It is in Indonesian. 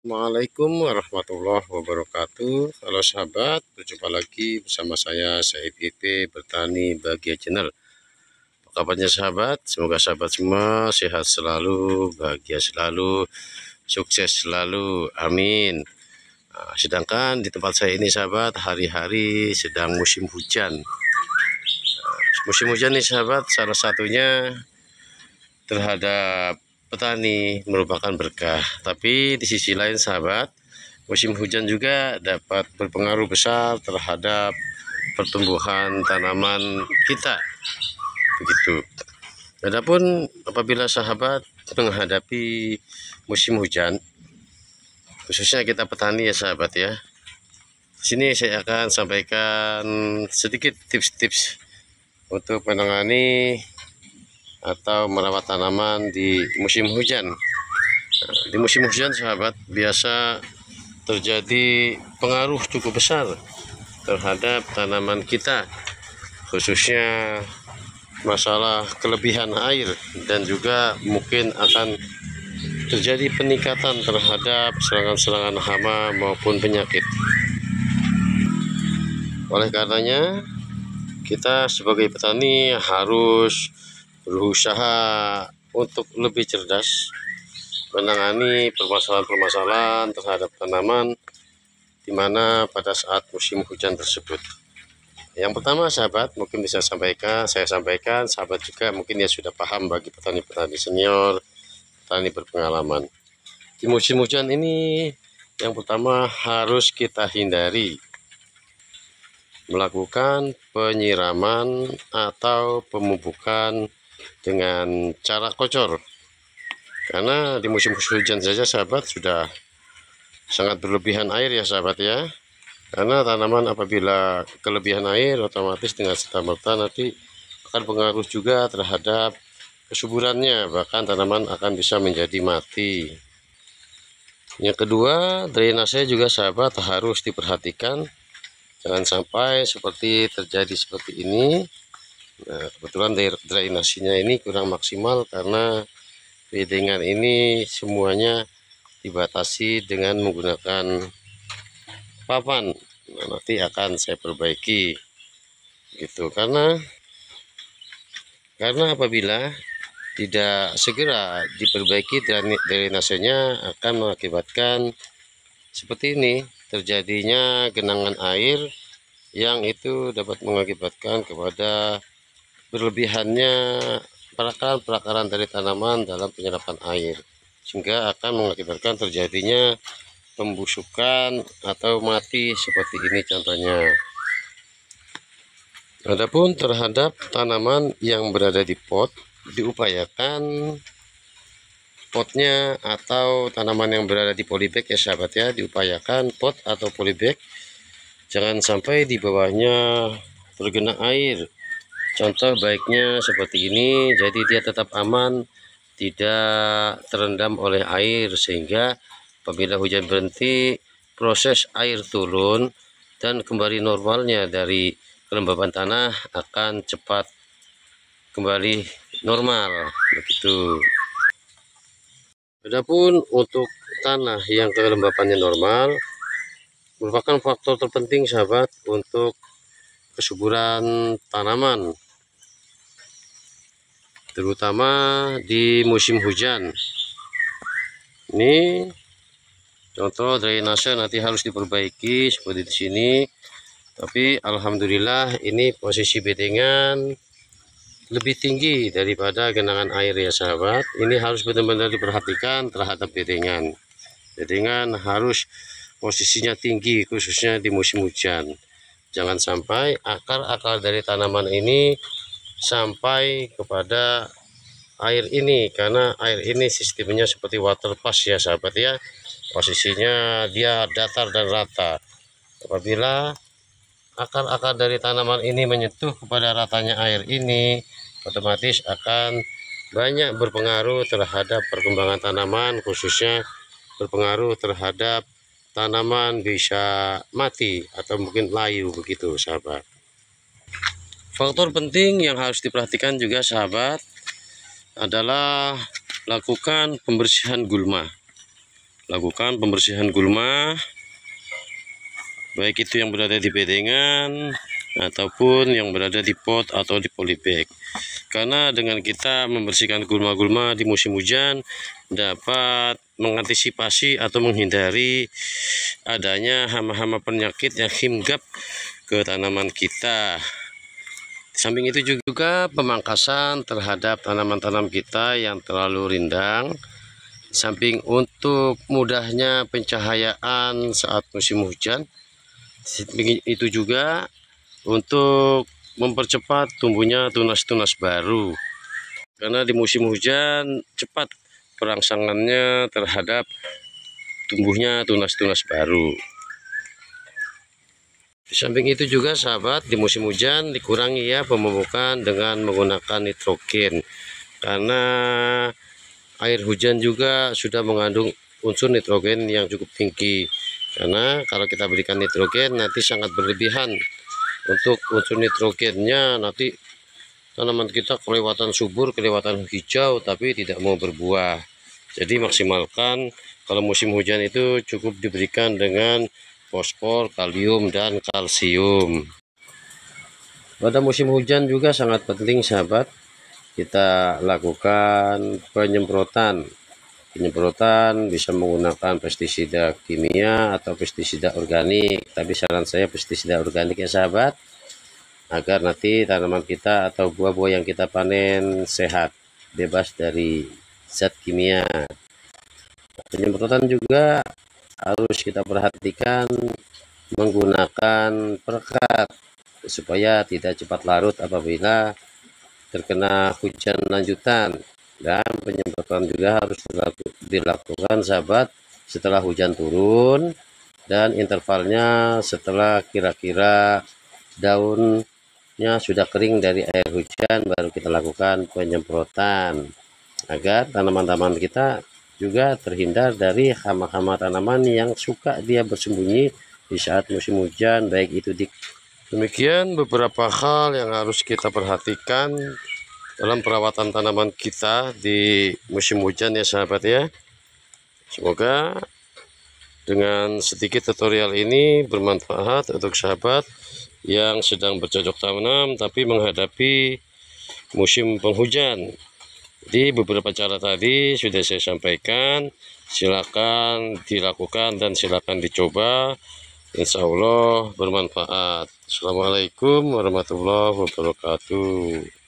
Assalamualaikum warahmatullahi wabarakatuh. Halo sahabat, berjumpa lagi bersama saya IP Bertani Bahagia Channel. Apa kabarnya sahabat? Semoga sahabat semua sehat selalu, bahagia selalu, sukses selalu, amin. Sedangkan di tempat saya ini sahabat, hari-hari sedang musim hujan. Musim hujan nih sahabat, salah satunya terhadap petani merupakan berkah. Tapi di sisi lain sahabat, musim hujan juga dapat berpengaruh besar terhadap pertumbuhan tanaman kita. Begitu. Adapun apabila sahabat menghadapi musim hujan, khususnya kita petani ya sahabat ya. Di sini saya akan sampaikan sedikit tips-tips untuk menangani atau merawat tanaman di musim hujan. Di musim hujan sahabat biasa terjadi pengaruh cukup besar terhadap tanaman kita, khususnya masalah kelebihan air, dan juga mungkin akan terjadi peningkatan terhadap serangan-serangan hama maupun penyakit. Oleh karenanya kita sebagai petani harus berusaha untuk lebih cerdas menangani permasalahan-permasalahan terhadap tanaman di mana pada saat musim hujan tersebut. Yang pertama sahabat, mungkin bisa saya sampaikan, sahabat juga mungkin ya sudah paham bagi petani-petani senior, petani berpengalaman. Di musim hujan ini yang pertama harus kita hindari melakukan penyiraman atau pemupukan dengan cara kocor, karena di musim hujan saja sahabat sudah sangat berlebihan air ya sahabat ya. Karena tanaman apabila kelebihan air otomatis dengan serta-merta nanti akan pengaruh juga terhadap kesuburannya, bahkan tanaman akan bisa menjadi mati. Yang kedua, drainase juga sahabat harus diperhatikan, jangan sampai seperti terjadi seperti ini. Nah, kebetulan drainasinya ini kurang maksimal karena bedengan ini semuanya dibatasi dengan menggunakan papan. Nah, nanti akan saya perbaiki gitu, karena apabila tidak segera diperbaiki drainasenya akan mengakibatkan seperti ini, terjadinya genangan air yang itu dapat mengakibatkan kepada berlebihannya perakaran dari tanaman dalam penyerapan air, sehingga akan mengakibatkan terjadinya pembusukan atau mati seperti ini contohnya. Adapun terhadap tanaman yang berada di pot, diupayakan potnya atau tanaman yang berada di polybag ya sahabat ya, diupayakan pot atau polybag jangan sampai di bawahnya tergenang air. Contoh baiknya seperti ini, jadi dia tetap aman, tidak terendam oleh air, sehingga apabila hujan berhenti, proses air turun dan kembali normalnya dari kelembaban tanah akan cepat kembali normal begitu. Adapun untuk tanah yang kelembabannya normal merupakan faktor terpenting sahabat untuk kesuburan tanaman, terutama di musim hujan. Ini contoh drainase nanti harus diperbaiki seperti di sini. Tapi alhamdulillah ini posisi bedengan lebih tinggi daripada genangan air ya sahabat. Ini harus benar-benar diperhatikan terhadap bedengan. Bedengan harus posisinya tinggi khususnya di musim hujan. Jangan sampai akar-akar dari tanaman ini sampai kepada air ini, karena air ini sistemnya seperti water pass ya sahabat ya. Posisinya dia datar dan rata. Apabila akar-akar dari tanaman ini menyentuh kepada ratanya air ini, otomatis akan banyak berpengaruh terhadap perkembangan tanaman, khususnya berpengaruh terhadap tanaman bisa mati atau mungkin layu begitu sahabat. Faktor penting yang harus diperhatikan juga sahabat adalah lakukan pembersihan gulma. lakukan pembersihan gulma, baik itu yang berada di bedengan ataupun yang berada di pot atau di polybag. Karena dengan kita membersihkan gulma-gulma di musim hujan dapat mengantisipasi atau menghindari adanya hama-hama penyakit yang hinggap ke tanaman kita. Di samping itu juga pemangkasan terhadap tanaman-tanaman kita yang terlalu rindang. Di samping untuk mudahnya pencahayaan saat musim hujan, itu juga untuk mempercepat tumbuhnya tunas-tunas baru, karena di musim hujan cepat perangsangannya terhadap tumbuhnya tunas-tunas baru. Di samping itu juga sahabat, di musim hujan dikurangi ya pemupukan dengan menggunakan nitrogen, karena air hujan juga sudah mengandung unsur nitrogen yang cukup tinggi. Karena kalau kita berikan nitrogen nanti sangat berlebihan untuk unsur nitrogennya, nanti tanaman kita kelewatan subur, kelewatan hijau, tapi tidak mau berbuah. Jadi maksimalkan kalau musim hujan itu cukup diberikan dengan fosfor, kalium, dan kalsium. Pada musim hujan juga sangat penting sahabat, kita lakukan penyemprotan. Penyemprotan bisa menggunakan pestisida kimia atau pestisida organik, tapi saran saya pestisida organik ya sahabat, agar nanti tanaman kita atau buah-buah yang kita panen sehat, bebas dari zat kimia. Penyemprotan juga harus kita perhatikan menggunakan perekat supaya tidak cepat larut apabila terkena hujan lanjutan. Dan penyemprotan juga harus dilakukan sahabat setelah hujan turun, dan intervalnya setelah kira-kira daunnya sudah kering dari air hujan baru kita lakukan penyemprotan, agar tanaman-tanaman kita juga terhindar dari hama-hama tanaman yang suka dia bersembunyi di saat musim hujan, baik itu di. Demikian beberapa hal yang harus kita perhatikan dalam perawatan tanaman kita di musim hujan ya sahabat ya. Semoga dengan sedikit tutorial ini bermanfaat untuk sahabat yang sedang bercocok tanam tapi menghadapi musim penghujan. Jadi beberapa cara tadi sudah saya sampaikan, silakan dilakukan dan silakan dicoba, insya Allah bermanfaat. Assalamualaikum warahmatullahi wabarakatuh.